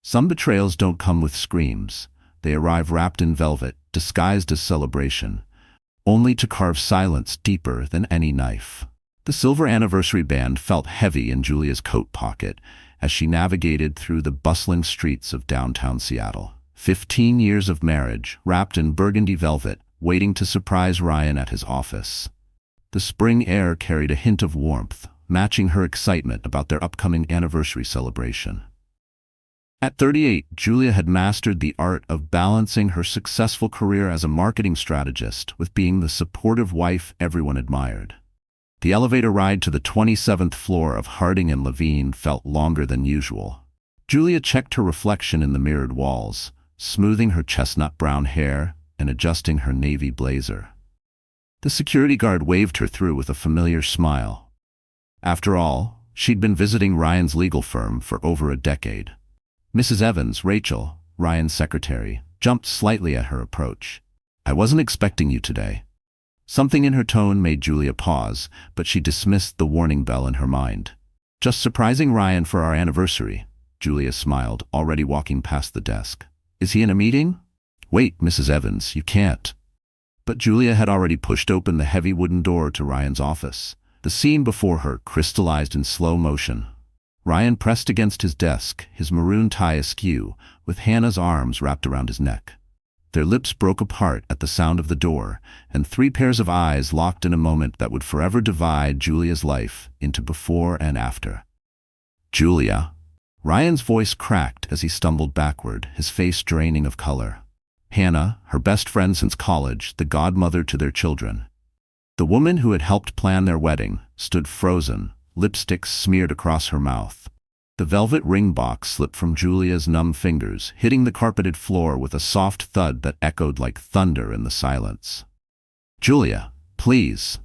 Some betrayals don't come with screams. They arrive wrapped in velvet, disguised as celebration, only to carve silence deeper than any knife. The silver anniversary band felt heavy in Julia's coat pocket as she navigated through the bustling streets of downtown Seattle. 15 years of marriage, wrapped in burgundy velvet, waiting to surprise Ryan at his office. The spring air carried a hint of warmth, matching her excitement about their upcoming anniversary celebration. At 38, Julia had mastered the art of balancing her successful career as a marketing strategist with being the supportive wife everyone admired. The elevator ride to the 27th floor of Harding and Levine felt longer than usual. Julia checked her reflection in the mirrored walls, smoothing her chestnut brown hair and adjusting her navy blazer. The security guard waved her through with a familiar smile. After all, she'd been visiting Ryan's legal firm for over a decade. Mrs. Evans, Rachel, Ryan's secretary, jumped slightly at her approach. "I wasn't expecting you today." Something in her tone made Julia pause, but she dismissed the warning bell in her mind. "Just surprising Ryan for our anniversary," Julia smiled, already walking past the desk. "Is he in a meeting?" "Wait, Mrs. Evans, you can't." But Julia had already pushed open the heavy wooden door to Ryan's office. The scene before her crystallized in slow motion. Ryan pressed against his desk, his maroon tie askew, with Hannah's arms wrapped around his neck. Their lips broke apart at the sound of the door, and 3 pairs of eyes locked in a moment that would forever divide Julia's life into before and after. "Julia." Ryan's voice cracked as he stumbled backward, his face draining of color. Hannah, her best friend since college, the godmother to their children. The woman who had helped plan their wedding stood frozen, lipstick smeared across her mouth. The velvet ring box slipped from Julia's numb fingers, hitting the carpeted floor with a soft thud that echoed like thunder in the silence. "Julia, please."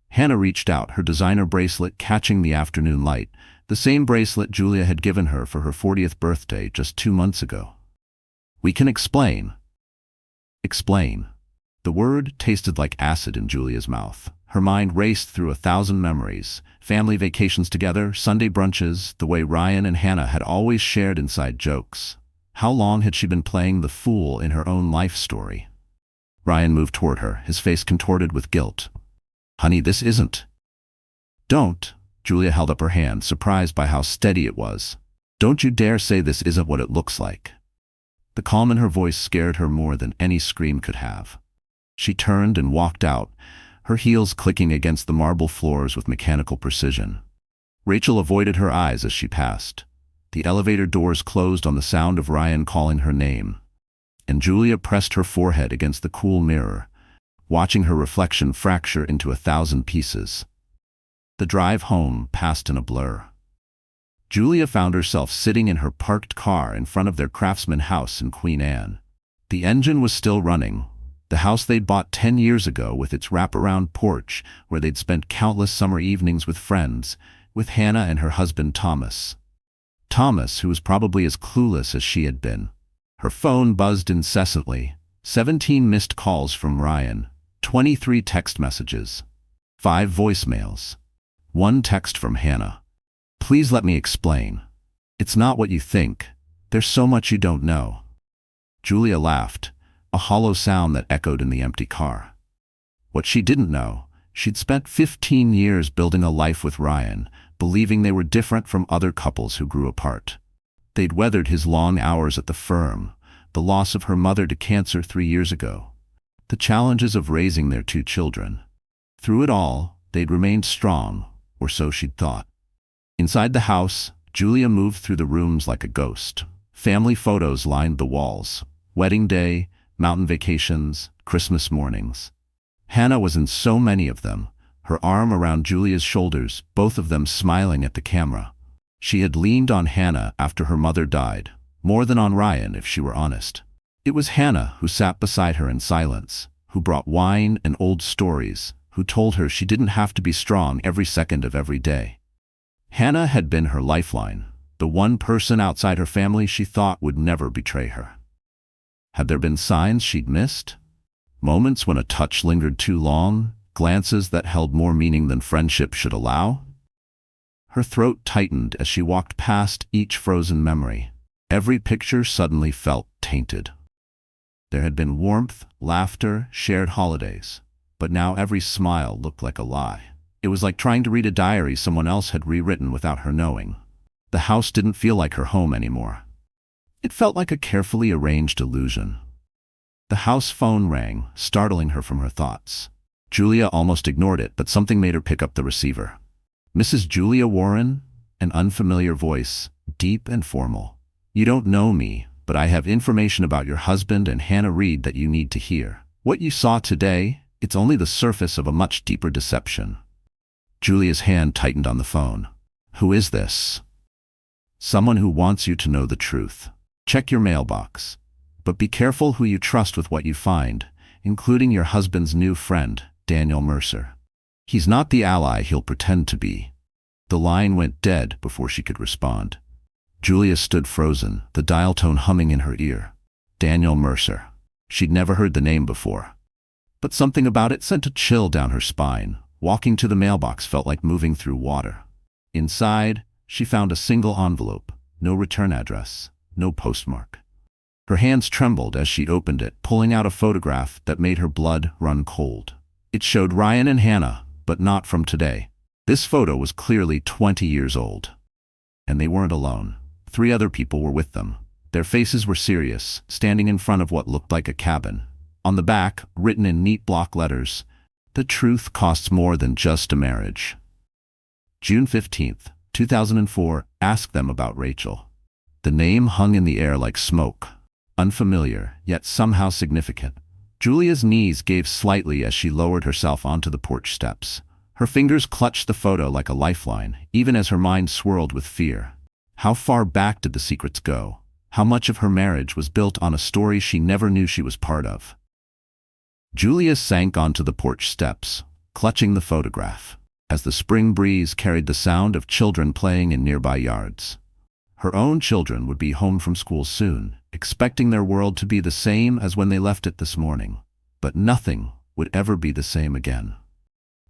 Hannah reached out, her designer bracelet catching the afternoon light, the same bracelet Julia had given her for her 40th birthday just 2 months ago. "We can explain." Explain. The word tasted like acid in Julia's mouth. Her mind raced through 1,000 memories. Family vacations together, Sunday brunches, the way Ryan and Hannah had always shared inside jokes. How long had she been playing the fool in her own life story? Ryan moved toward her, his face contorted with guilt. "Honey, this isn't." "Don't." Julia held up her hand, surprised by how steady it was. "Don't you dare say this isn't what it looks like." The calm in her voice scared her more than any scream could have. She turned and walked out, her heels clicking against the marble floors with mechanical precision. Rachel avoided her eyes as she passed. The elevator doors closed on the sound of Ryan calling her name, and Julia pressed her forehead against the cool mirror, watching her reflection fracture into 1,000 pieces. The drive home passed in a blur. Julia found herself sitting in her parked car in front of their Craftsman house in Queen Anne. The engine was still running. The house they'd bought 10 years ago with its wraparound porch where they'd spent countless summer evenings with friends, with Hannah and her husband Thomas. Thomas, who was probably as clueless as she had been. Her phone buzzed incessantly. 17 missed calls from Ryan, 23 text messages, 5 voicemails, 1 text from Hannah. "Please let me explain. It's not what you think. There's so much you don't know." Julia laughed, a hollow sound that echoed in the empty car. What she didn't know, she'd spent 15 years building a life with Ryan, believing they were different from other couples who grew apart. They'd weathered his long hours at the firm, the loss of her mother to cancer 3 years ago, the challenges of raising their 2 children. Through it all, they'd remained strong, or so she'd thought. Inside the house, Julia moved through the rooms like a ghost. Family photos lined the walls. Wedding day, mountain vacations, Christmas mornings. Hannah was in so many of them, her arm around Julia's shoulders, both of them smiling at the camera. She had leaned on Hannah after her mother died, more than on Ryan if she were honest. It was Hannah who sat beside her in silence, who brought wine and old stories, who told her she didn't have to be strong every second of every day. Hannah had been her lifeline, the one person outside her family she thought would never betray her. Had there been signs she'd missed? Moments when a touch lingered too long, glances that held more meaning than friendship should allow? Her throat tightened as she walked past each frozen memory. Every picture suddenly felt tainted. There had been warmth, laughter, shared holidays, but now every smile looked like a lie. It was like trying to read a diary someone else had rewritten without her knowing. The house didn't feel like her home anymore. It felt like a carefully arranged illusion. The house phone rang, startling her from her thoughts. Julia almost ignored it, but something made her pick up the receiver. "Mrs. Julia Warren?" An unfamiliar voice, deep and formal. "You don't know me, but I have information about your husband and Hannah Reed that you need to hear. What you saw today, it's only the surface of a much deeper deception." Julia's hand tightened on the phone. "Who is this?" "Someone who wants you to know the truth. Check your mailbox. But be careful who you trust with what you find, including your husband's new friend, Daniel Mercer. He's not the ally he'll pretend to be." The line went dead before she could respond. Julia stood frozen, the dial tone humming in her ear. Daniel Mercer. She'd never heard the name before. But something about it sent a chill down her spine. Walking to the mailbox felt like moving through water. Inside, she found a single envelope, no return address, no postmark. Her hands trembled as she opened it, pulling out a photograph that made her blood run cold. It showed Ryan and Hannah, but not from today. This photo was clearly 20 years old. And they weren't alone. 3 other people were with them. Their faces were serious, standing in front of what looked like a cabin. On the back, written in neat block letters, "The truth costs more than just a marriage." June 15th, 2004, ask them about Rachel. The name hung in the air like smoke. Unfamiliar, yet somehow significant. Julia's knees gave slightly as she lowered herself onto the porch steps. Her fingers clutched the photo like a lifeline, even as her mind swirled with fear. How far back did the secrets go? How much of her marriage was built on a story she never knew she was part of? Julia sank onto the porch steps, clutching the photograph, as the spring breeze carried the sound of children playing in nearby yards. Her own children would be home from school soon, expecting their world to be the same as when they left it this morning. But nothing would ever be the same again.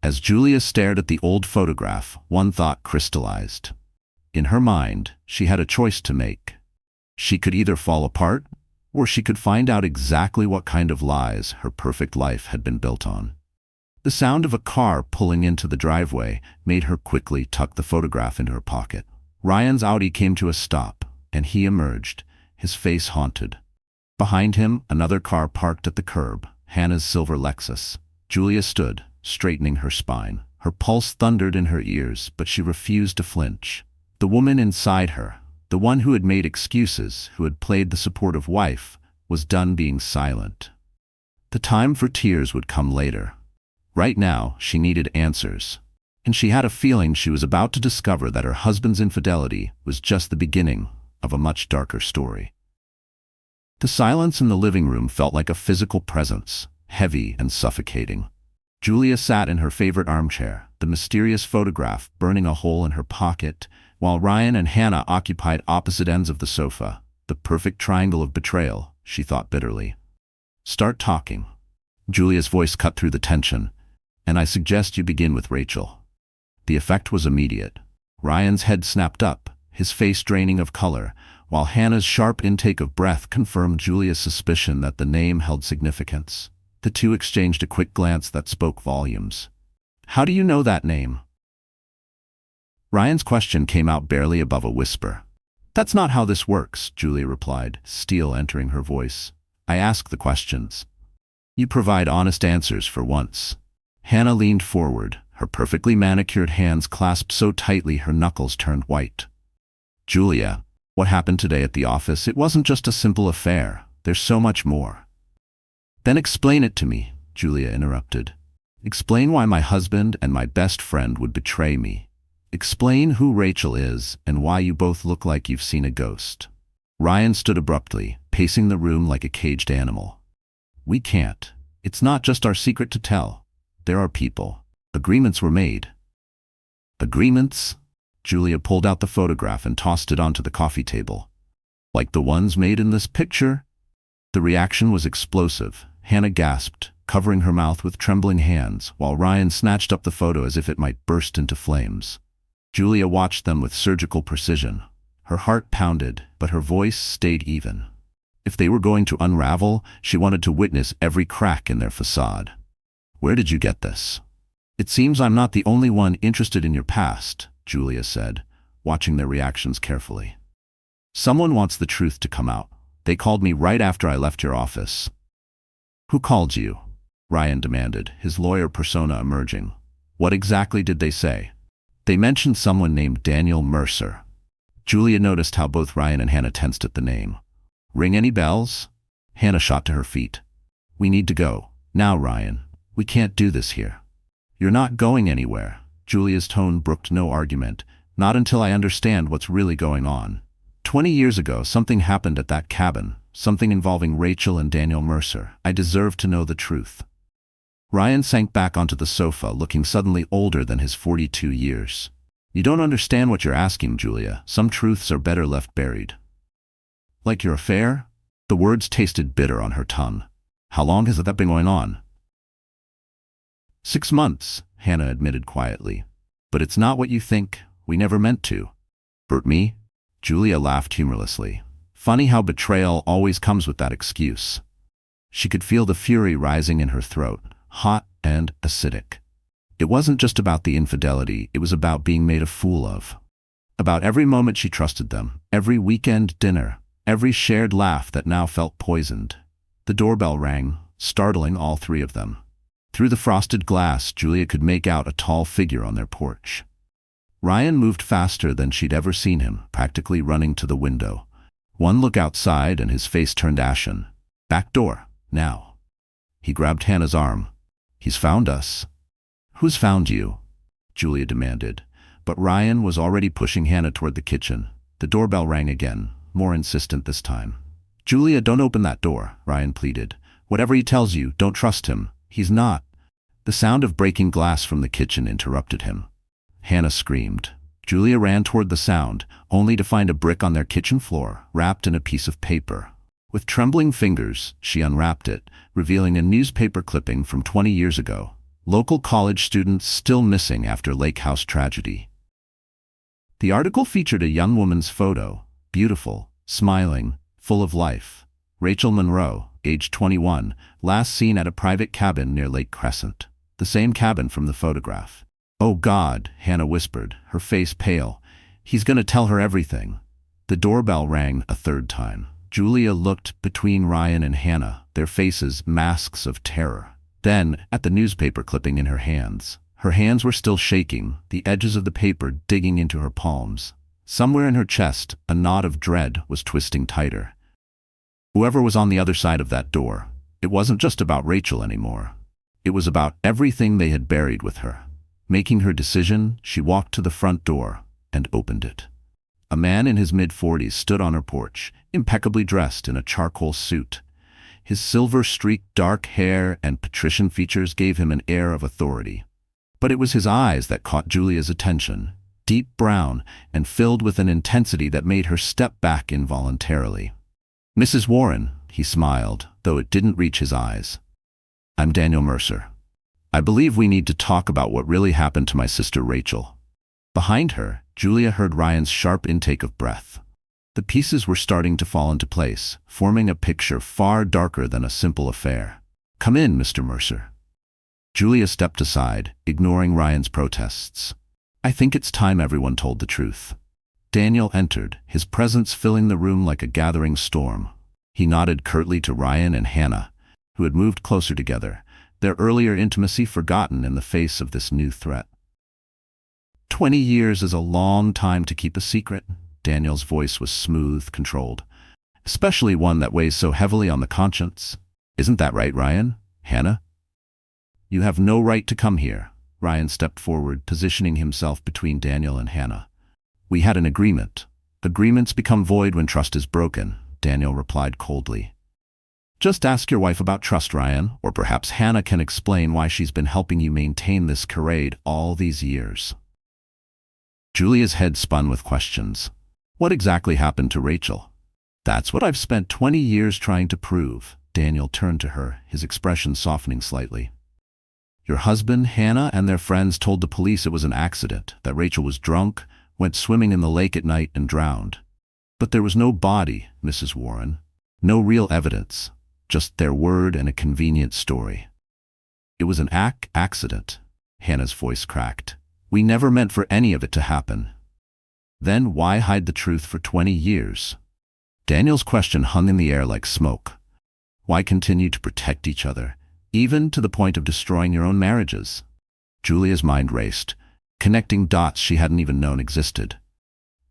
As Julia stared at the old photograph, one thought crystallized. In her mind, she had a choice to make. She could either fall apart, or she could find out exactly what kind of lies her perfect life had been built on. The sound of a car pulling into the driveway made her quickly tuck the photograph into her pocket. Ryan's Audi came to a stop, and he emerged, his face haunted. Behind him, another car parked at the curb, Hannah's silver Lexus. Julia stood, straightening her spine. Her pulse thundered in her ears, but she refused to flinch. The woman inside her, the one who had made excuses, who had played the supportive wife, was done being silent. The time for tears would come later. Right now, she needed answers. And she had a feeling she was about to discover that her husband's infidelity was just the beginning of a much darker story. The silence in the living room felt like a physical presence, heavy and suffocating. Julia sat in her favorite armchair, the mysterious photograph burning a hole in her pocket, while Ryan and Hannah occupied opposite ends of the sofa. The perfect triangle of betrayal, she thought bitterly. "Start talking." Julia's voice cut through the tension. "And I suggest you begin with Rachel." The effect was immediate. Ryan's head snapped up, his face draining of color, while Hannah's sharp intake of breath confirmed Julia's suspicion that the name held significance. The two exchanged a quick glance that spoke volumes. "How do you know that name?" Ryan's question came out barely above a whisper. "That's not how this works," Julia replied, steel entering her voice. "I ask the questions. You provide honest answers for once." Hannah leaned forward, her perfectly manicured hands clasped so tightly her knuckles turned white. "Julia, what happened today at the office? It wasn't just a simple affair. There's so much more." "Then explain it to me," Julia interrupted. "Explain why my husband and my best friend would betray me. Explain who Rachel is and why you both look like you've seen a ghost." Ryan stood abruptly, pacing the room like a caged animal. "We can't. It's not just our secret to tell. There are people. Agreements were made." "Agreements?" Julia pulled out the photograph and tossed it onto the coffee table. "Like the ones made in this picture?" The reaction was explosive. Hannah gasped, covering her mouth with trembling hands, while Ryan snatched up the photo as if it might burst into flames. Julia watched them with surgical precision. Her heart pounded, but her voice stayed even. If they were going to unravel, she wanted to witness every crack in their facade. "Where did you get this?" "It seems I'm not the only one interested in your past," Julia said, watching their reactions carefully. "Someone wants the truth to come out. They called me right after I left your office." "Who called you?" Ryan demanded, his lawyer persona emerging. "What exactly did they say?" "They mentioned someone named Daniel Mercer." Julia noticed how both Ryan and Hannah tensed at the name. "Ring any bells?" Hannah shot to her feet. "We need to go. Now, Ryan. We can't do this here." "You're not going anywhere." Julia's tone brooked no argument. "Not until I understand what's really going on. 20 years ago, something happened at that cabin, something involving Rachel and Daniel Mercer. I deserve to know the truth." Ryan sank back onto the sofa, looking suddenly older than his 42 years. "You don't understand what you're asking, Julia. Some truths are better left buried." "Like your affair?" The words tasted bitter on her tongue. "How long has that been going on?" 6 months, Hannah admitted quietly. "But it's not what you think. We never meant to." "Hurt me?" Julia laughed humorlessly. Funny how betrayal always comes with that excuse. She could feel the fury rising in her throat, hot and acidic. It wasn't just about the infidelity, it was about being made a fool of. About every moment she trusted them, every weekend dinner, every shared laugh that now felt poisoned. The doorbell rang, startling all three of them. Through the frosted glass, Julia could make out a tall figure on their porch. Ryan moved faster than she'd ever seen him, practically running to the window. One look outside and his face turned ashen. "Back door, now." He grabbed Hannah's arm. "He's found us." "Who's found you?" Julia demanded. But Ryan was already pushing Hannah toward the kitchen. The doorbell rang again, more insistent this time. "Julia, don't open that door," Ryan pleaded. "Whatever he tells you, don't trust him. He's not." The sound of breaking glass from the kitchen interrupted him. Hannah screamed. Julia ran toward the sound, only to find a brick on their kitchen floor, wrapped in a piece of paper. With trembling fingers, she unwrapped it, revealing a newspaper clipping from 20 years ago. Local college students still missing after Lake House tragedy. The article featured a young woman's photo, beautiful, smiling, full of life. Rachel Monroe, age 21, last seen at a private cabin near Lake Crescent. The same cabin from the photograph. "Oh God," Hannah whispered, her face pale. "He's gonna tell her everything." The doorbell rang a third time. Julia looked between Ryan and Hannah, their faces masks of terror. Then, at the newspaper clipping in her hands. Her hands were still shaking, the edges of the paper digging into her palms. Somewhere in her chest, a knot of dread was twisting tighter. Whoever was on the other side of that door, it wasn't just about Rachel anymore. It was about everything they had buried with her. Making her decision, she walked to the front door and opened it. A man in his mid-40s stood on her porch, impeccably dressed in a charcoal suit. His silver-streaked dark hair and patrician features gave him an air of authority. But it was his eyes that caught Julia's attention, deep brown and filled with an intensity that made her step back involuntarily. "Mrs. Warren," he smiled, though it didn't reach his eyes. "I'm Daniel Mercer. I believe we need to talk about what really happened to my sister Rachel." Behind her, Julia heard Ryan's sharp intake of breath. The pieces were starting to fall into place, forming a picture far darker than a simple affair. "Come in, Mr. Mercer." Julia stepped aside, ignoring Ryan's protests. "I think it's time everyone told the truth." Daniel entered, his presence filling the room like a gathering storm. He nodded curtly to Ryan and Hannah, who had moved closer together, their earlier intimacy forgotten in the face of this new threat. 20 years is a long time to keep a secret. Daniel's voice was smooth, controlled, especially one that weighs so heavily on the conscience. "Isn't that right, Ryan? Hannah?" "You have no right to come here." Ryan stepped forward, positioning himself between Daniel and Hannah. "We had an agreement." "Agreements become void when trust is broken," Daniel replied coldly. "Just ask your wife about trust, Ryan, or perhaps Hannah can explain why she's been helping you maintain this charade all these years." Julia's head spun with questions. What exactly happened to Rachel? "That's what I've spent 20 years trying to prove." Daniel turned to her, his expression softening slightly. "Your husband, Hannah, and their friends told the police it was an accident, that Rachel was drunk, went swimming in the lake at night and drowned. But there was no body, Mrs. Warren. No real evidence, just their word and a convenient story. It was an accident. Hannah's voice cracked. We never meant for any of it to happen. Then why hide the truth for 20 years? Daniel's question hung in the air like smoke. Why continue to protect each other, even to the point of destroying your own marriages? Julia's mind raced, connecting dots she hadn't even known existed.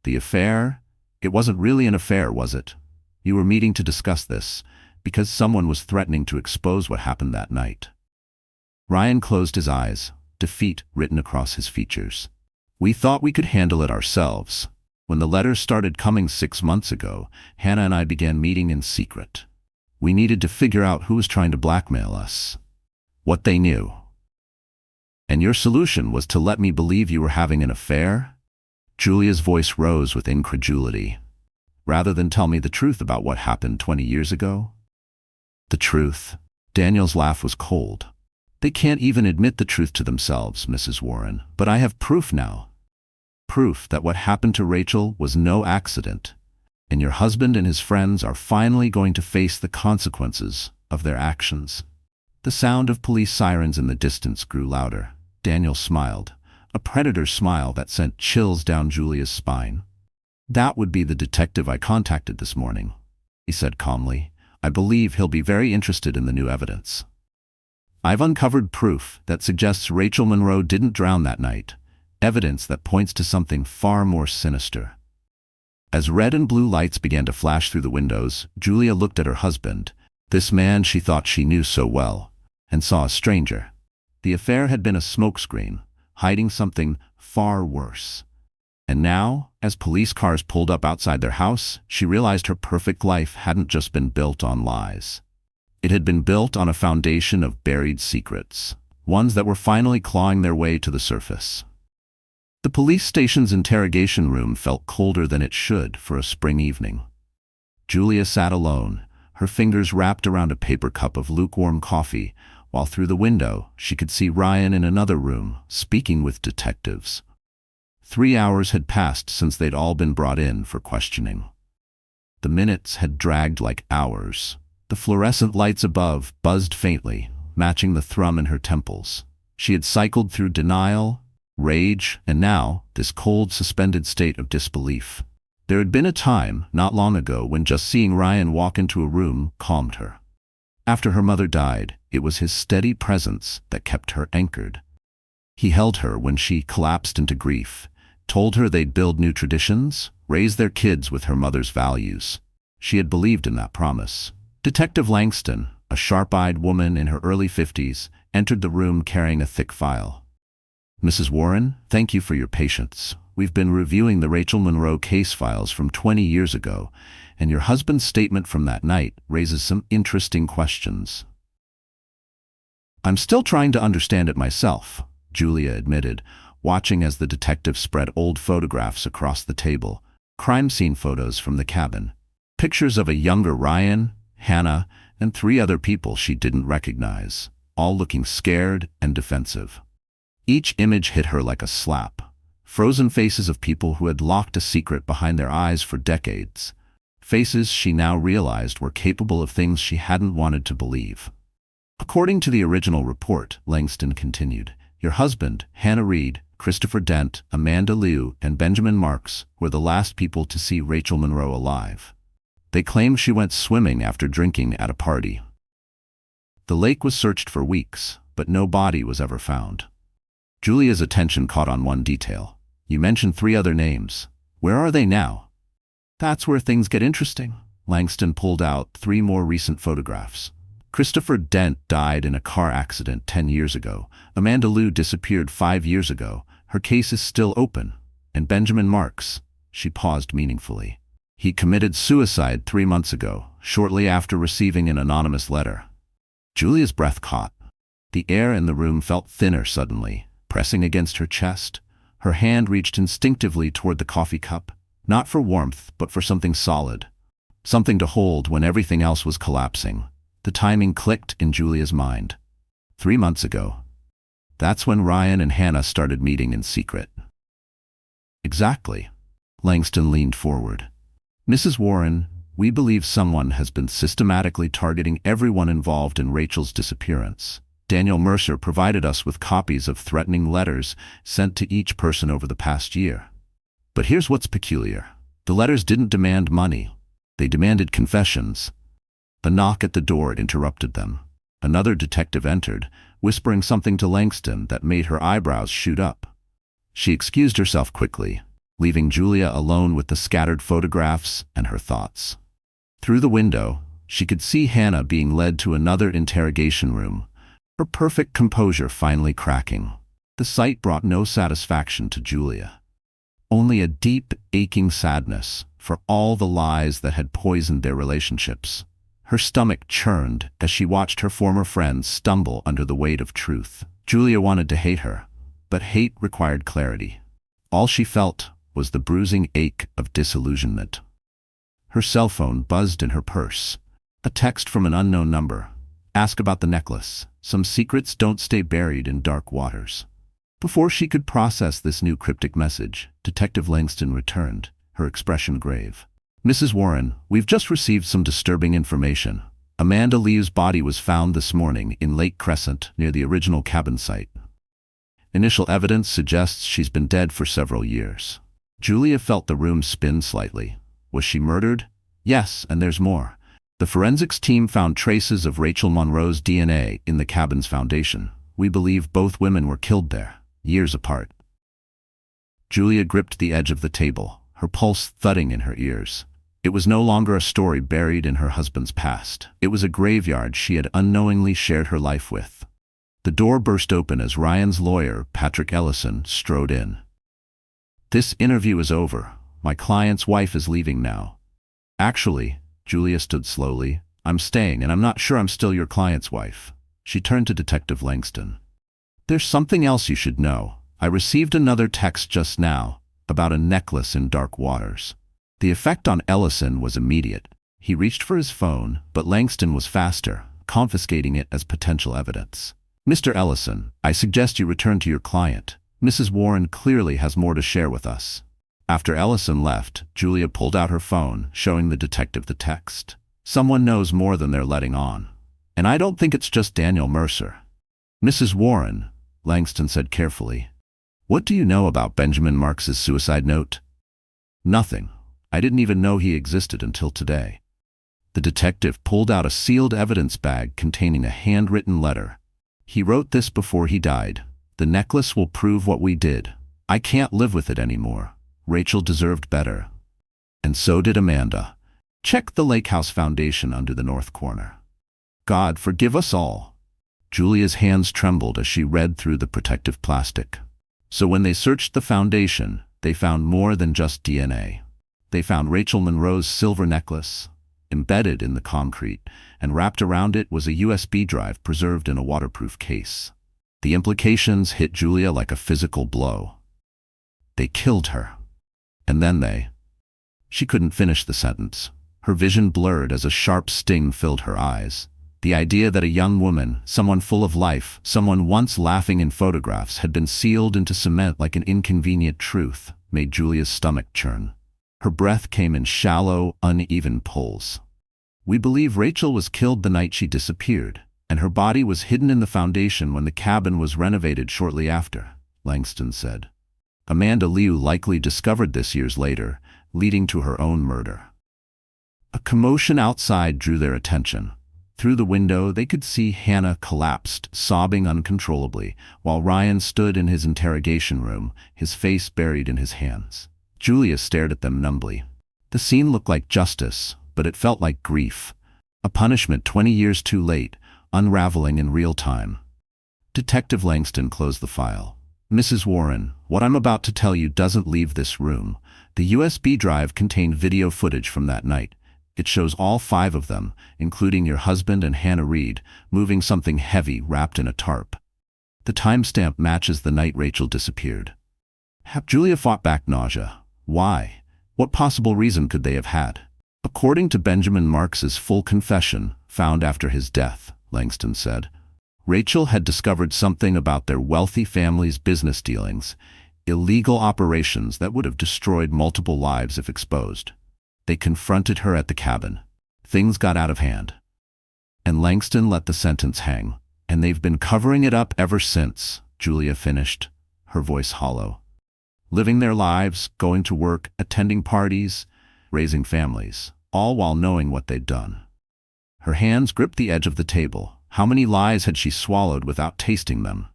The affair? It wasn't really an affair, was it? You were meeting to discuss this, because someone was threatening to expose what happened that night. Ryan closed his eyes, defeat written across his features. We thought we could handle it ourselves. When the letters started coming 6 months ago, Hannah and I began meeting in secret. We needed to figure out who was trying to blackmail us. What they knew. And your solution was to let me believe you were having an affair? Julia's voice rose with incredulity. Rather than tell me the truth about what happened 20 years ago? The truth. Daniel's laugh was cold. They can't even admit the truth to themselves, Mrs. Warren, but I have proof now. Proof that what happened to Rachel was no accident, and your husband and his friends are finally going to face the consequences of their actions. The sound of police sirens in the distance grew louder. Daniel smiled, a predator's smile that sent chills down Julia's spine. That would be the detective I contacted this morning, he said calmly. I believe he'll be very interested in the new evidence. I've uncovered proof that suggests Rachel Monroe didn't drown that night, evidence that points to something far more sinister. As red and blue lights began to flash through the windows, Julia looked at her husband, this man she thought she knew so well, and saw a stranger. The affair had been a smokescreen, hiding something far worse. And now, as police cars pulled up outside their house, she realized her perfect life hadn't just been built on lies. It had been built on a foundation of buried secrets, ones that were finally clawing their way to the surface. The police station's interrogation room felt colder than it should for a spring evening. Julia sat alone, her fingers wrapped around a paper cup of lukewarm coffee, while through the window she could see Ryan in another room, speaking with detectives. 3 hours had passed since they'd all been brought in for questioning. The minutes had dragged like hours. The fluorescent lights above buzzed faintly, matching the thrum in her temples. She had cycled through denial, rage, and now this cold, suspended state of disbelief. There had been a time, not long ago, when just seeing Ryan walk into a room calmed her. After her mother died, it was his steady presence that kept her anchored. He held her when she collapsed into grief, told her they'd build new traditions, raise their kids with her mother's values. She had believed in that promise. Detective Langston, a sharp-eyed woman in her early 50s, entered the room carrying a thick file. Mrs. Warren, thank you for your patience. We've been reviewing the Rachel Monroe case files from 20 years ago, and your husband's statement from that night raises some interesting questions. I'm still trying to understand it myself, Julia admitted, watching as the detective spread old photographs across the table, crime scene photos from the cabin, pictures of a younger Ryan, Hannah, and 3 other people she didn't recognize, all looking scared and defensive. Each image hit her like a slap. Frozen faces of people who had locked a secret behind their eyes for decades. Faces she now realized were capable of things she hadn't wanted to believe. According to the original report, Langston continued, your husband, Hannah Reed, Christopher Dent, Amanda Liu, and Benjamin Marks were the last people to see Rachel Monroe alive. They claim she went swimming after drinking at a party. The lake was searched for weeks, but no body was ever found. Julia's attention caught on one detail. You mentioned 3 other names. Where are they now? That's where things get interesting. Langston pulled out 3 more recent photographs. Christopher Dent died in a car accident 10 years ago. Amanda Liu disappeared 5 years ago. Her case is still open. And Benjamin Marks, she paused meaningfully. He committed suicide 3 months ago, shortly after receiving an anonymous letter. Julia's breath caught. The air in the room felt thinner suddenly, pressing against her chest. Her hand reached instinctively toward the coffee cup, not for warmth, but for something solid. Something to hold when everything else was collapsing. The timing clicked in Julia's mind. 3 months ago. That's when Ryan and Hannah started meeting in secret. Exactly. Langston leaned forward. Mrs. Warren, we believe someone has been systematically targeting everyone involved in Rachel's disappearance. Daniel Mercer provided us with copies of threatening letters sent to each person over the past year. But here's what's peculiar. The letters didn't demand money. They demanded confessions. A knock at the door interrupted them. Another detective entered, whispering something to Langston that made her eyebrows shoot up. She excused herself quickly, leaving Julia alone with the scattered photographs and her thoughts. Through the window, she could see Hannah being led to another interrogation room, her perfect composure finally cracking. The sight brought no satisfaction to Julia. Only a deep, aching sadness for all the lies that had poisoned their relationships. Her stomach churned as she watched her former friends stumble under the weight of truth. Julia wanted to hate her, but hate required clarity. All she felt was the bruising ache of disillusionment. Her cell phone buzzed in her purse. A text from an unknown number. Ask about the necklace. Some secrets don't stay buried in dark waters. Before she could process this new cryptic message, Detective Langston returned, her expression grave. Mrs. Warren, we've just received some disturbing information. Amanda Liu's body was found this morning in Lake Crescent near the original cabin site. Initial evidence suggests she's been dead for several years. Julia felt the room spin slightly. Was she murdered? Yes, and there's more. The forensics team found traces of Rachel Monroe's DNA in the cabin's foundation. We believe both women were killed there, years apart. Julia gripped the edge of the table, her pulse thudding in her ears. It was no longer a story buried in her husband's past. It was a graveyard she had unknowingly shared her life with. The door burst open as Ryan's lawyer, Patrick Ellison, strode in. This interview is over. My client's wife is leaving now. Actually, Julia stood slowly. I'm staying, and I'm not sure I'm still your client's wife. She turned to Detective Langston. There's something else you should know. I received another text just now about a necklace in dark waters. The effect on Ellison was immediate. He reached for his phone, but Langston was faster, confiscating it as potential evidence. Mr. Ellison, I suggest you return to your client. Mrs. Warren clearly has more to share with us. After Ellison left, Julia pulled out her phone, showing the detective the text. Someone knows more than they're letting on. And I don't think it's just Daniel Mercer. Mrs. Warren, Langston said carefully, what do you know about Benjamin Marks's suicide note? Nothing. I didn't even know he existed until today. The detective pulled out a sealed evidence bag containing a handwritten letter. He wrote this before he died. The necklace will prove what we did. I can't live with it anymore. Rachel deserved better. And so did Amanda. Check the Lake House Foundation under the north corner. God forgive us all. Julia's hands trembled as she read through the protective plastic. So when they searched the foundation, they found more than just DNA. They found Rachel Monroe's silver necklace, embedded in the concrete, and wrapped around it was a USB drive preserved in a waterproof case. The implications hit Julia like a physical blow. They killed her. And then they... She couldn't finish the sentence. Her vision blurred as a sharp sting filled her eyes. The idea that a young woman, someone full of life, someone once laughing in photographs, had been sealed into cement like an inconvenient truth, made Julia's stomach churn. Her breath came in shallow, uneven pulls. We believe Rachel was killed the night she disappeared, and her body was hidden in the foundation when the cabin was renovated shortly after, Langston said. Amanda Liu likely discovered this years later, leading to her own murder. A commotion outside drew their attention. Through the window, they could see Hannah collapsed, sobbing uncontrollably, while Ryan stood in his interrogation room, his face buried in his hands. Julia stared at them numbly. The scene looked like justice, but it felt like grief. A punishment 20 years too late, unraveling in real time. Detective Langston closed the file. Mrs. Warren, what I'm about to tell you doesn't leave this room. The USB drive contained video footage from that night. It shows all 5 of them, including your husband and Hannah Reed, moving something heavy wrapped in a tarp. The timestamp matches the night Rachel disappeared. Julia fought back nausea. Why? What possible reason could they have had? According to Benjamin Marks's full confession, found after his death, Langston said, Rachel had discovered something about their wealthy family's business dealings, illegal operations that would have destroyed multiple lives if exposed. They confronted her at the cabin. Things got out of hand. And Langston let the sentence hang. And they've been covering it up ever since, Julia finished, her voice hollow. Living their lives, going to work, attending parties, raising families, all while knowing what they'd done. Her hands gripped the edge of the table. How many lies had she swallowed without tasting them?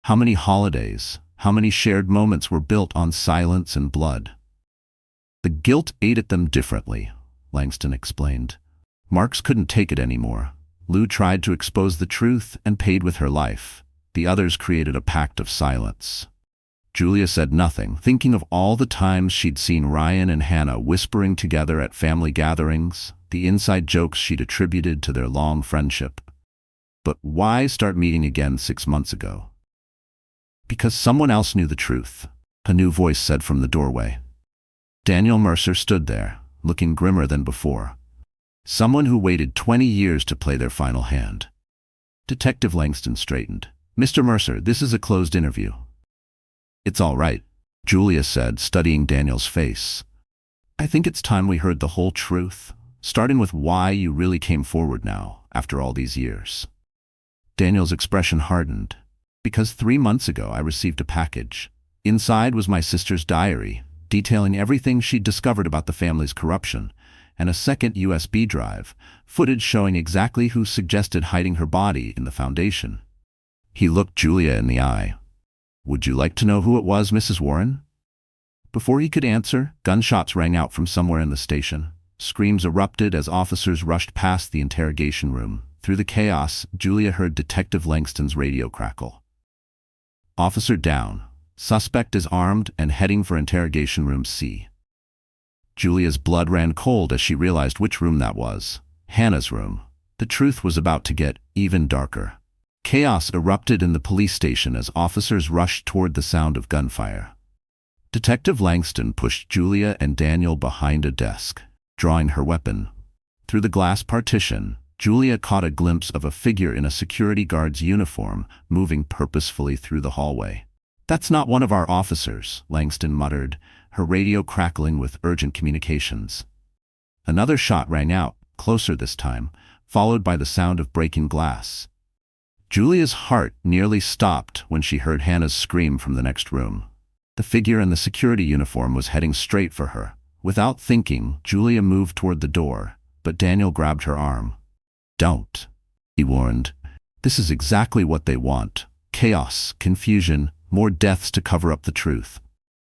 How many holidays, how many shared moments were built on silence and blood? The guilt ate at them differently, Langston explained. Marks couldn't take it anymore. Lou tried to expose the truth and paid with her life. The others created a pact of silence. Julia said nothing, thinking of all the times she'd seen Ryan and Hannah whispering together at family gatherings, the inside jokes she'd attributed to their long friendship. But why start meeting again 6 months ago? Because someone else knew the truth, a new voice said from the doorway. Daniel Mercer stood there, looking grimmer than before. Someone who waited 20 years to play their final hand. Detective Langston straightened. Mr. Mercer, this is a closed interview. It's all right, Julia said, studying Daniel's face. I think it's time we heard the whole truth, starting with why you really came forward now, after all these years. Daniel's expression hardened. Because 3 months ago I received a package. Inside was my sister's diary, detailing everything she'd discovered about the family's corruption, and a second USB drive, footage showing exactly who suggested hiding her body in the foundation. He looked Julia in the eye. Would you like to know who it was, Mrs. Warren? Before he could answer, gunshots rang out from somewhere in the station. Screams erupted as officers rushed past the interrogation room. Through the chaos, Julia heard Detective Langston's radio crackle. Officer down. Suspect is armed and heading for interrogation room C. Julia's blood ran cold as she realized which room that was. Hannah's room. The truth was about to get even darker. Chaos erupted in the police station as officers rushed toward the sound of gunfire. Detective Langston pushed Julia and Daniel behind a desk, drawing her weapon. Through the glass partition, Julia caught a glimpse of a figure in a security guard's uniform moving purposefully through the hallway. That's not one of our officers, Langston muttered, her radio crackling with urgent communications. Another shot rang out, closer this time, followed by the sound of breaking glass. Julia's heart nearly stopped when she heard Hannah's scream from the next room. The figure in the security uniform was heading straight for her. Without thinking, Julia moved toward the door, but Daniel grabbed her arm. Don't, he warned. This is exactly what they want. Chaos, confusion, more deaths to cover up the truth.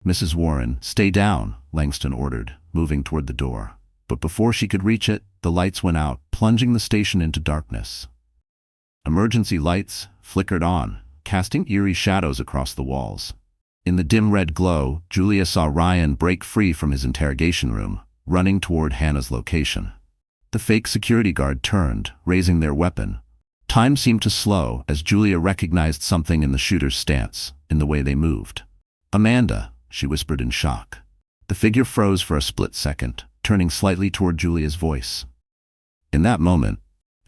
Mrs. Warren, stay down, Langston ordered, moving toward the door. But before she could reach it, the lights went out, plunging the station into darkness. Emergency lights flickered on, casting eerie shadows across the walls. In the dim red glow, Julia saw Ryan break free from his interrogation room, running toward Hannah's location. The fake security guard turned, raising their weapon. Time seemed to slow as Julia recognized something in the shooter's stance, in the way they moved. Amanda, she whispered in shock. The figure froze for a split second, turning slightly toward Julia's voice. In that moment,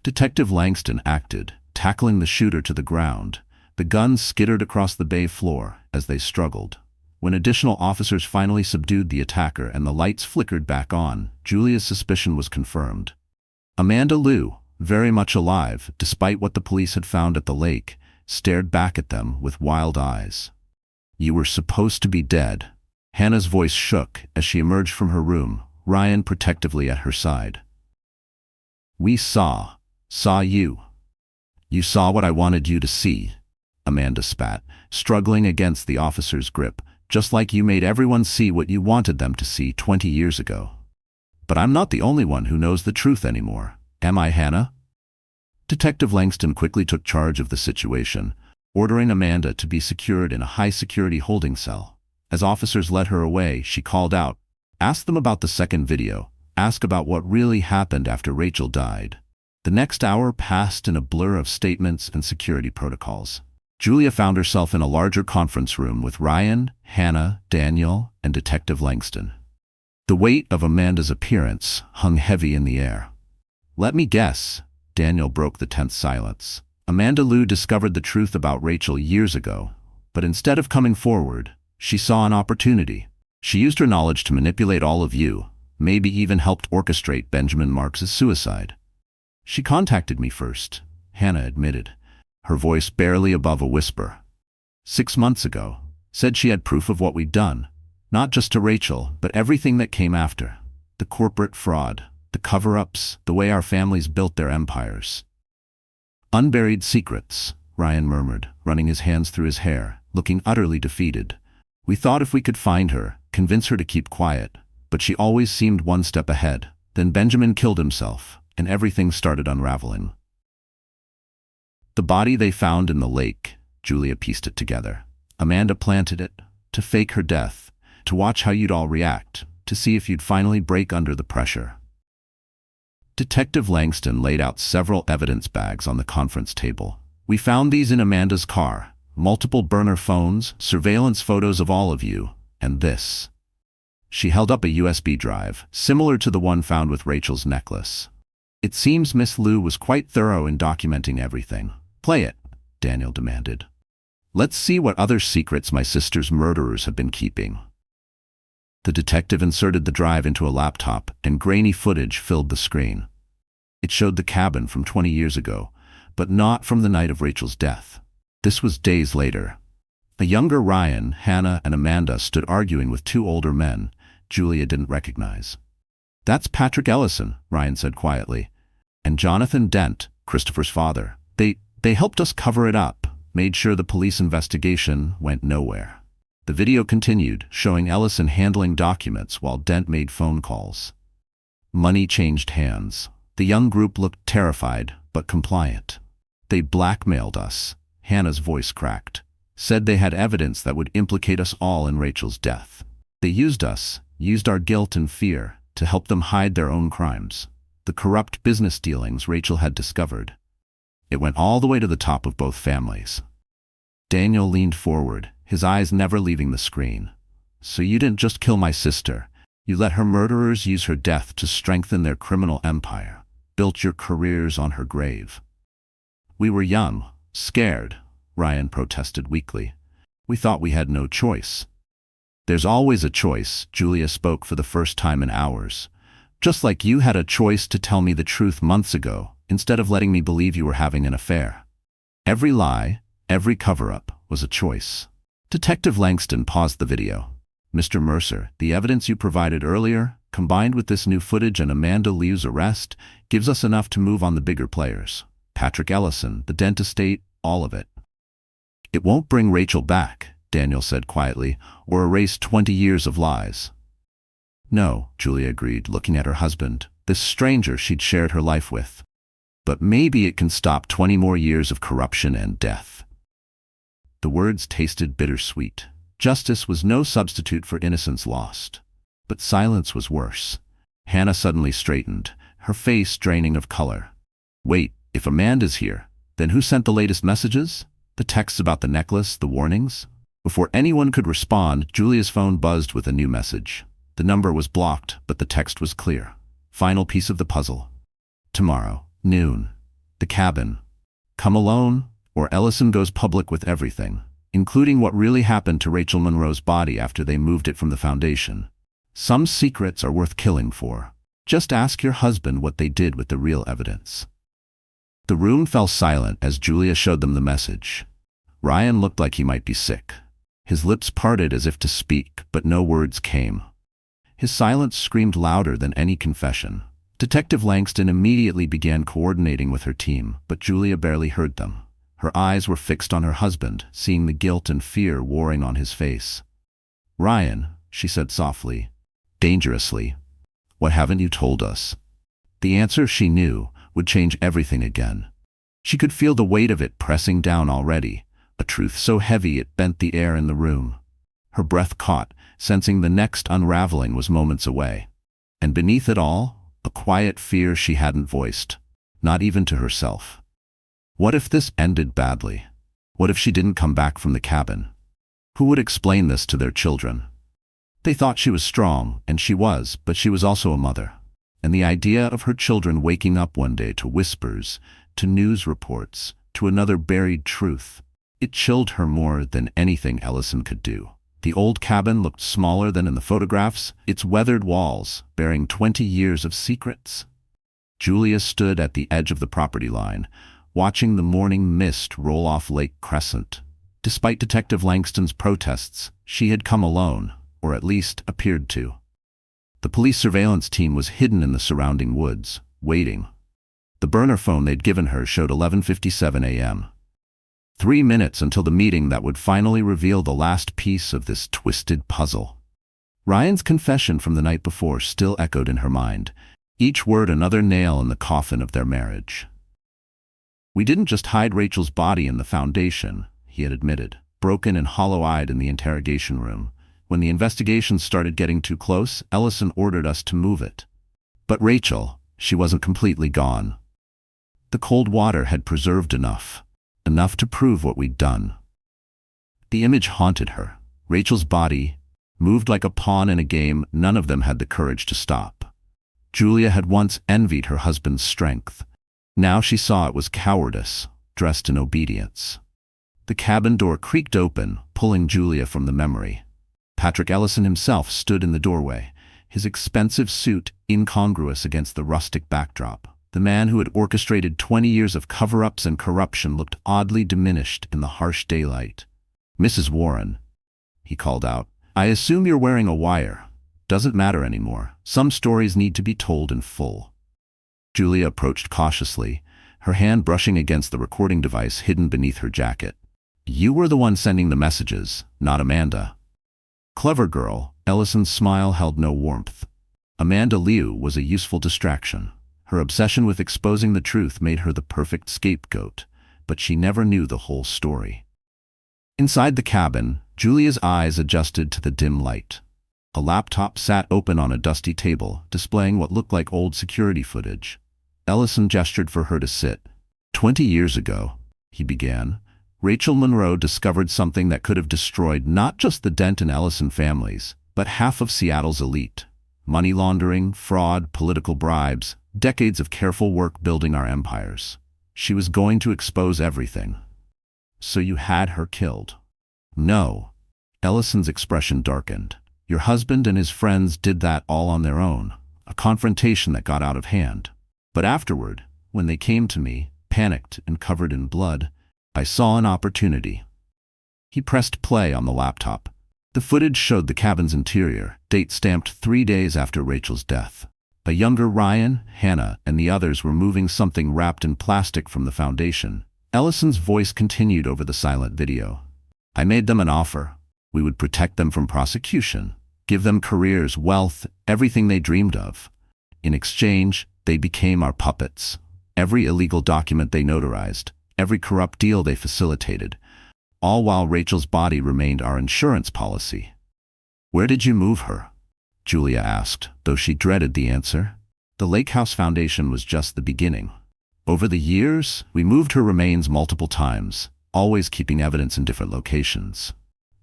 Detective Langston acted, tackling the shooter to the ground. The gun skittered across the bay floor as they struggled. When additional officers finally subdued the attacker and the lights flickered back on, Julia's suspicion was confirmed. Amanda Lou, very much alive, despite what the police had found at the lake, stared back at them with wild eyes. You were supposed to be dead. Hannah's voice shook as she emerged from her room, Ryan protectively at her side. We saw you. You saw what I wanted you to see, Amanda spat, struggling against the officer's grip, just like you made everyone see what you wanted them to see 20 years ago. But I'm not the only one who knows the truth anymore, am I, Hannah? Detective Langston quickly took charge of the situation, ordering Amanda to be secured in a high-security holding cell. As officers led her away, she called out, "Ask them about the second video. Ask about what really happened after Rachel died." The next hour passed in a blur of statements and security protocols. Julia found herself in a larger conference room with Ryan, Hannah, Daniel, and Detective Langston. The weight of Amanda's appearance hung heavy in the air. Let me guess, Daniel broke the tense silence. Amanda Lou discovered the truth about Rachel years ago, but instead of coming forward, she saw an opportunity. She used her knowledge to manipulate all of you, maybe even helped orchestrate Benjamin Marks's suicide. She contacted me first, Hannah admitted, her voice barely above a whisper. 6 months ago, said she had proof of what we'd done, not just to Rachel, but everything that came after. The corporate fraud, the cover-ups, the way our families built their empires. Unburied secrets, Ryan murmured, running his hands through his hair, looking utterly defeated. We thought if we could find her, convince her to keep quiet, but she always seemed one step ahead. Then Benjamin killed himself, and everything started unraveling. The body they found in the lake, Julia pieced it together. Amanda planted it, to fake her death, to watch how you'd all react, to see if you'd finally break under the pressure. Detective Langston laid out several evidence bags on the conference table. We found these in Amanda's car, multiple burner phones, surveillance photos of all of you, and this. She held up a USB drive, similar to the one found with Rachel's necklace. It seems Miss Liu was quite thorough in documenting everything. Play it, Daniel demanded. Let's see what other secrets my sister's murderers have been keeping. The detective inserted the drive into a laptop, and grainy footage filled the screen. It showed the cabin from 20 years ago, but not from the night of Rachel's death. This was days later. A younger Ryan, Hannah, and Amanda stood arguing with 2 older men Julia didn't recognize. That's Patrick Ellison, Ryan said quietly. And Jonathan Dent, Christopher's father. They helped us cover it up, made sure the police investigation went nowhere. The video continued, showing Ellison handling documents while Dent made phone calls. Money changed hands. The young group looked terrified, but compliant. They blackmailed us, Hannah's voice cracked. Said they had evidence that would implicate us all in Rachel's death. They used us, used our guilt and fear, to help them hide their own crimes. The corrupt business dealings Rachel had discovered. It went all the way to the top of both families. Daniel leaned forward, his eyes never leaving the screen. So you didn't just kill my sister. You let her murderers use her death to strengthen their criminal empire. Built your careers on her grave. We were young, scared, Ryan protested weakly. We thought we had no choice. There's always a choice, Julia spoke for the first time in hours. Just like you had a choice to tell me the truth months ago, instead of letting me believe you were having an affair. Every lie, every cover-up, was a choice. Detective Langston paused the video. Mr. Mercer, the evidence you provided earlier, combined with this new footage and Amanda Liu's arrest, gives us enough to move on the bigger players. Patrick Ellison, the Dent estate, all of it. It won't bring Rachel back, Daniel said quietly, or erase 20 years of lies. No, Julia agreed, looking at her husband, this stranger she'd shared her life with. But maybe it can stop 20 more years of corruption and death. The words tasted bittersweet. Justice was no substitute for innocence lost. But silence was worse. Hannah suddenly straightened, her face draining of color. Wait, if Amanda's here, then who sent the latest messages? The texts about the necklace, the warnings? Before anyone could respond, Julia's phone buzzed with a new message. The number was blocked, but the text was clear. Final piece of the puzzle. Tomorrow, noon. The cabin. Come alone, or Ellison goes public with everything, including what really happened to Rachel Monroe's body after they moved it from the foundation. Some secrets are worth killing for. Just ask your husband what they did with the real evidence. The room fell silent as Julia showed them the message. Ryan looked like he might be sick. His lips parted as if to speak, but no words came. His silence screamed louder than any confession. Detective Langston immediately began coordinating with her team, but Julia barely heard them. Her eyes were fixed on her husband, seeing the guilt and fear warring on his face. Ryan, she said softly, dangerously, what haven't you told us? The answer, she knew, would change everything again. She could feel the weight of it pressing down already, a truth so heavy it bent the air in the room. Her breath caught, sensing the next unraveling was moments away. And beneath it all, a quiet fear she hadn't voiced, not even to herself. What if this ended badly? What if she didn't come back from the cabin? Who would explain this to their children? They thought she was strong, and she was, but she was also a mother. And the idea of her children waking up one day to whispers, to news reports, to another buried truth, it chilled her more than anything Ellison could do. The old cabin looked smaller than in the photographs, its weathered walls bearing 20 years of secrets. Julia stood at the edge of the property line, watching the morning mist roll off Lake Crescent. Despite Detective Langston's protests, she had come alone, or at least appeared to. The police surveillance team was hidden in the surrounding woods, waiting. The burner phone they'd given her showed 11:57 a.m. 3 minutes until the meeting that would finally reveal the last piece of this twisted puzzle. Ryan's confession from the night before still echoed in her mind, each word another nail in the coffin of their marriage. "We didn't just hide Rachel's body in the foundation," he had admitted, broken and hollow-eyed in the interrogation room. "When the investigation started getting too close, Ellison ordered us to move it. But Rachel, she wasn't completely gone. The cold water had preserved enough to prove what we'd done." The image haunted her. Rachel's body, moved like a pawn in a game none of them had the courage to stop. Julia had once envied her husband's strength. Now she saw it was cowardice, dressed in obedience. The cabin door creaked open, pulling Julia from the memory. Patrick Ellison himself stood in the doorway, his expensive suit incongruous against the rustic backdrop. The man who had orchestrated 20 years of cover-ups and corruption looked oddly diminished in the harsh daylight. "Mrs. Warren," he called out, "I assume you're wearing a wire. Doesn't matter anymore. Some stories need to be told in full." Julia approached cautiously, her hand brushing against the recording device hidden beneath her jacket. "You were the one sending the messages, not Amanda." Clever girl, Ellison's smile held no warmth. Amanda Liu was a useful distraction. Her obsession with exposing the truth made her the perfect scapegoat, but she never knew the whole story. Inside the cabin, Julia's eyes adjusted to the dim light. A laptop sat open on a dusty table, displaying what looked like old security footage. Ellison gestured for her to sit. 20 years ago, he began, Rachel Monroe discovered something that could have destroyed not just the Dent and Ellison families, but half of Seattle's elite. Money laundering, fraud, political bribes, decades of careful work building our empires. She was going to expose everything. "So you had her killed?" "No." Ellison's expression darkened. "Your husband and his friends did that all on their own, a confrontation that got out of hand. But afterward, when they came to me, panicked and covered in blood, I saw an opportunity." He pressed play on the laptop. The footage showed the cabin's interior, date stamped 3 days after Rachel's death. A younger Ryan, Hannah, and the others were moving something wrapped in plastic from the foundation. Ellison's voice continued over the silent video. "I made them an offer. We would protect them from prosecution, give them careers, wealth, everything they dreamed of. In exchange, they became our puppets. Every illegal document they notarized, every corrupt deal they facilitated, all while Rachel's body remained our insurance policy." "Where did you move her?" Julia asked, though she dreaded the answer. The Lake House Foundation was just the beginning. "Over the years, we moved her remains multiple times, always keeping evidence in different locations.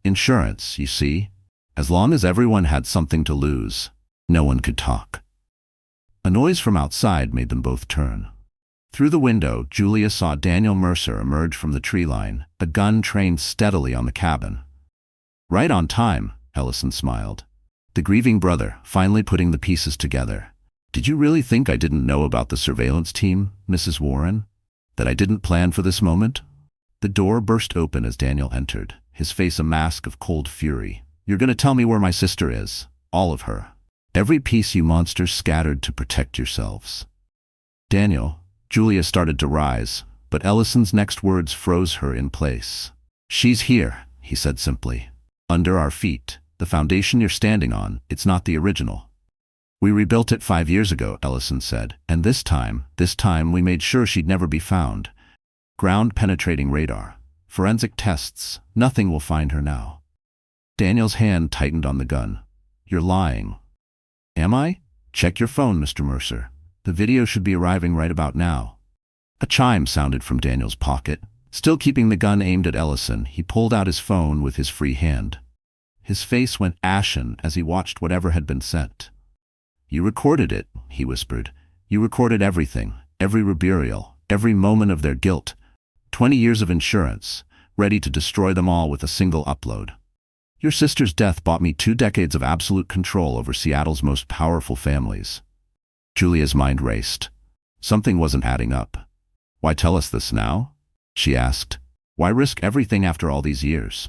Insurance, you see. As long as everyone had something to lose, no one could talk." A noise from outside made them both turn. Through the window, Julia saw Daniel Mercer emerge from the tree line, a gun trained steadily on the cabin. "Right on time," Ellison smiled. The grieving brother, finally putting the pieces together. "Did you really think I didn't know about the surveillance team, Mrs. Warren? That I didn't plan for this moment?" The door burst open as Daniel entered, his face a mask of cold fury. "You're going to tell me where my sister is. All of her. Every piece you monsters scattered to protect yourselves." "Daniel," Julia started to rise, but Ellison's next words froze her in place. "She's here," he said simply. "Under our feet. The foundation you're standing on, it's not the original." "We rebuilt it 5 years ago," Ellison said, "and this time we made sure she'd never be found. Ground-penetrating radar. Forensic tests. Nothing will find her now." Daniel's hand tightened on the gun. "You're lying." "Am I? Check your phone, Mr. Mercer. The video should be arriving right about now." A chime sounded from Daniel's pocket. Still keeping the gun aimed at Ellison, he pulled out his phone with his free hand. His face went ashen as he watched whatever had been sent. "You recorded it," he whispered. "You recorded everything, every reburial, every moment of their guilt. 20 years of insurance, ready to destroy them all with a single upload. Your sister's death bought me 2 decades of absolute control over Seattle's most powerful families. Julia's mind raced. Something wasn't adding up. Why tell us this now? She asked. Why risk everything after all these years?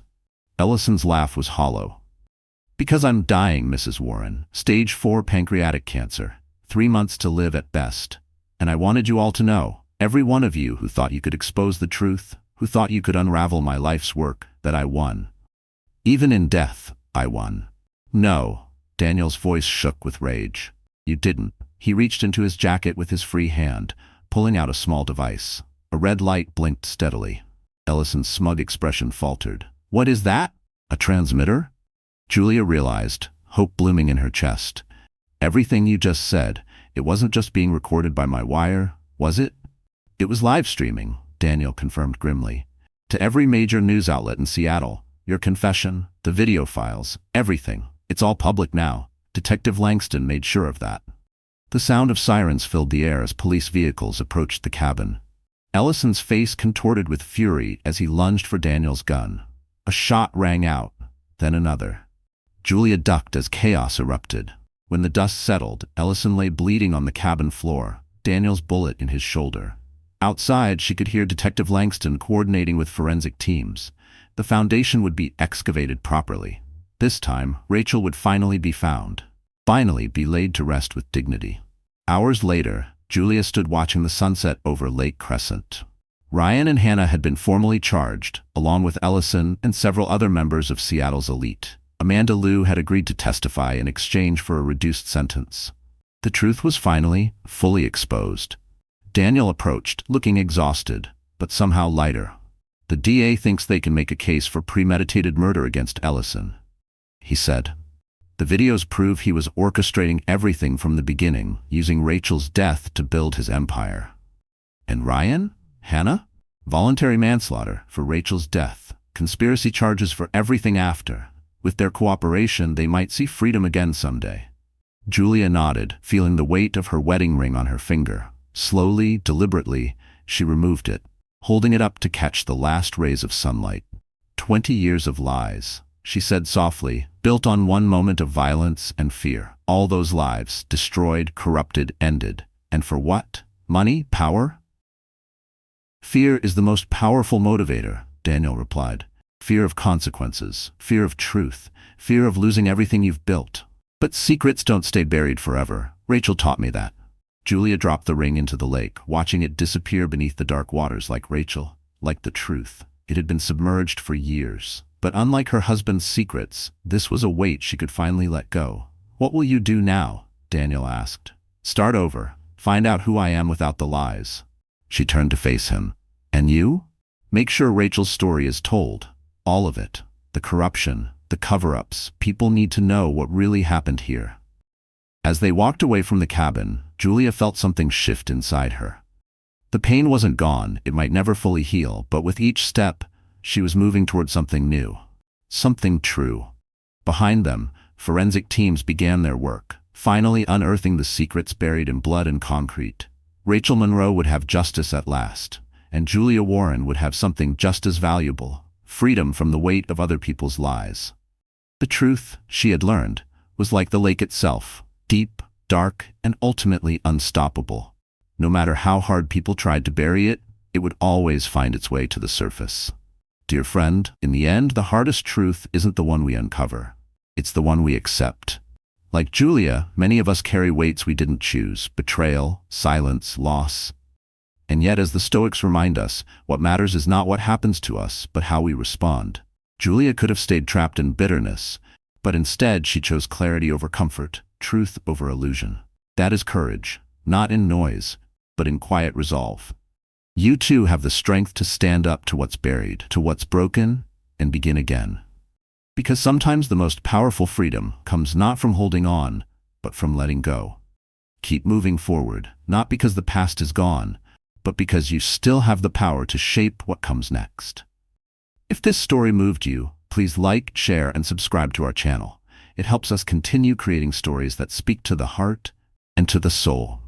Ellison's laugh was hollow. Because I'm dying, Mrs. Warren. Stage 4 pancreatic cancer. 3 months to live at best. And I wanted you all to know, every one of you who thought you could expose the truth, who thought you could unravel my life's work, that I won. Even in death, I won. No. Daniel's voice shook with rage. You didn't. He reached into his jacket with his free hand, pulling out a small device. A red light blinked steadily. Ellison's smug expression faltered. What is that? A transmitter? Julia realized, hope blooming in her chest. Everything you just said, it wasn't just being recorded by my wire, was it? It was live streaming, Daniel confirmed grimly. To every major news outlet in Seattle. Your confession, the video files, everything. It's all public now. Detective Langston made sure of that. The sound of sirens filled the air as police vehicles approached the cabin. Ellison's face contorted with fury as he lunged for Daniel's gun. A shot rang out, then another. Julia ducked as chaos erupted. When the dust settled, Ellison lay bleeding on the cabin floor, Daniel's bullet in his shoulder. Outside, she could hear Detective Langston coordinating with forensic teams. The foundation would be excavated properly. This time, Rachel would finally be found. Finally be laid to rest with dignity. Hours later, Julia stood watching the sunset over Lake Crescent. Ryan and Hannah had been formally charged, along with Ellison and several other members of Seattle's elite. Amanda Liu had agreed to testify in exchange for a reduced sentence. The truth was finally, fully exposed. Daniel approached, looking exhausted, but somehow lighter. The DA thinks they can make a case for premeditated murder against Ellison, he said. The videos prove he was orchestrating everything from the beginning, using Rachel's death to build his empire. And Ryan? Hannah? Voluntary manslaughter for Rachel's death, conspiracy charges for everything after. With their cooperation, they might see freedom again someday. Julia nodded, feeling the weight of her wedding ring on her finger. Slowly, deliberately, she removed it, holding it up to catch the last rays of sunlight. 20 years of lies, she said softly, built on one moment of violence and fear. All those lives, destroyed, corrupted, ended. And for what? Money? Power? Fear is the most powerful motivator, Daniel replied. Fear of consequences, fear of truth, fear of losing everything you've built. But secrets don't stay buried forever. Rachel taught me that. Julia dropped the ring into the lake, watching it disappear beneath the dark waters like Rachel, like the truth. It had been submerged for years. But unlike her husband's secrets, this was a weight she could finally let go. What will you do now? Daniel asked. Start over. Find out who I am without the lies. She turned to face him. And you? Make sure Rachel's story is told. All of it. The corruption, the cover-ups. People need to know what really happened here. As they walked away from the cabin, Julia felt something shift inside her. The pain wasn't gone, it might never fully heal, but with each step, she was moving toward something new. Something true. Behind them, forensic teams began their work, finally unearthing the secrets buried in blood and concrete. Rachel Monroe would have justice at last, and Julia Warren would have something just as valuable, freedom from the weight of other people's lies. The truth, she had learned, was like the lake itself, deep, dark, and ultimately unstoppable. No matter how hard people tried to bury it, it would always find its way to the surface. Dear friend, in the end, the hardest truth isn't the one we uncover. It's the one we accept. Like Julia, many of us carry weights we didn't choose: betrayal, silence, loss. And yet, as the Stoics remind us, what matters is not what happens to us, but how we respond. Julia could have stayed trapped in bitterness, but instead she chose clarity over comfort, truth over illusion. That is courage, not in noise, but in quiet resolve. You too have the strength to stand up to what's buried, to what's broken, and begin again. Because sometimes the most powerful freedom comes not from holding on, but from letting go. Keep moving forward, not because the past is gone, but because you still have the power to shape what comes next. If this story moved you, please like, share, and subscribe to our channel. It helps us continue creating stories that speak to the heart and to the soul.